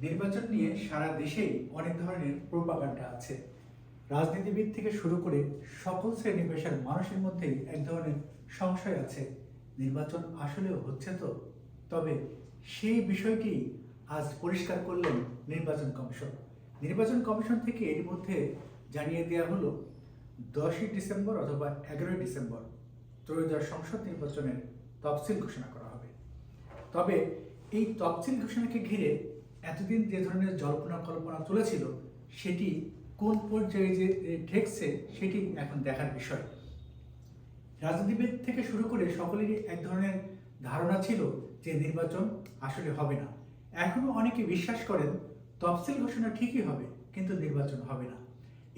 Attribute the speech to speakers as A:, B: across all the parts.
A: নির্বাচন নিয়ে সারা দেশেই অনেক ধরনের প্রোপাগান্ডা আছে। রাজনীতিবিদ থেকে শুরু করে সকল শ্রেণী পেশার মানুষের মধ্যেই এক ধরনের সংশয় আছে, নির্বাচন আসলেও হচ্ছে তো। তবে সেই বিষয়টি আজ পরিষ্কার করলেন নির্বাচন কমিশন। নির্বাচন কমিশন থেকে এর মধ্যে জানিয়ে দেওয়া হলো 10ই ডিসেম্বর অথবা 11ই ডিসেম্বর ত্রয়োদশ সংসদ নির্বাচনের তফসিল ঘোষণা করা হবে। তবে এই তফসিল ঘোষণাকে ঘিরে এতদিন যে ধরনের জল্পনা কল্পনা চলেছিল সেটি কোন পর্যায়ে যে ঠেকছে সেটি এখন দেখার বিষয়। রাজনীতিবিদ থেকে শুরু করে সকলেরই এক ধরনের ধারণা ছিল যে নির্বাচন আসলে হবে না। এখনো অনেকে বিশ্বাস করেন তফসিল ঘোষণা ঠিকই হবে কিন্তু নির্বাচন হবে না।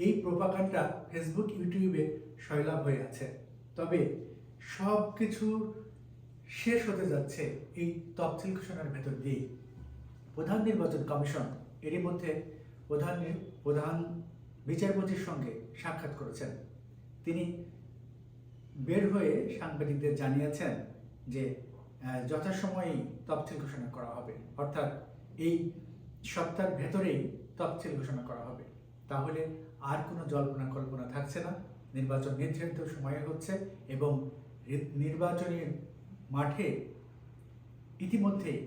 A: এই প্রোপাগান্ডা ফেসবুক ইউটিউবে সয়লাভ হয়ে আছে। তবে সব কিছু শেষ হতে যাচ্ছে এই তফসিল ঘোষণার ভেতর দিয়ে। প্রধান নির্বাচন কমিশন এরই মধ্যে প্রধান বিচারপতির সঙ্গে সাক্ষাৎ করেছেন। তিনি বের হয়ে সাংবাদিকদের জানিয়েছেন যে যথাসময়েই তফসিল ঘোষণা করা হবে, অর্থাৎ এই সপ্তাহের ভেতরেই তফসিল ঘোষণা করা হবে। তাহলে আর কোনো জল্পনা কল্পনা থাকছে না, নির্বাচন নির্ধারিত সময়ে হচ্ছে এবং নির্বাচনী মাঠে ইতিমধ্যেই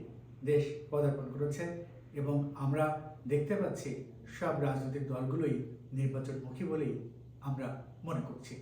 A: দেশ পদার্পণ করেছে এবং আমরা দেখতে পাচ্ছি সব রাজনৈতিক দলগুলোই নির্বাচনমুখী বলেই আমরা মনে করছি।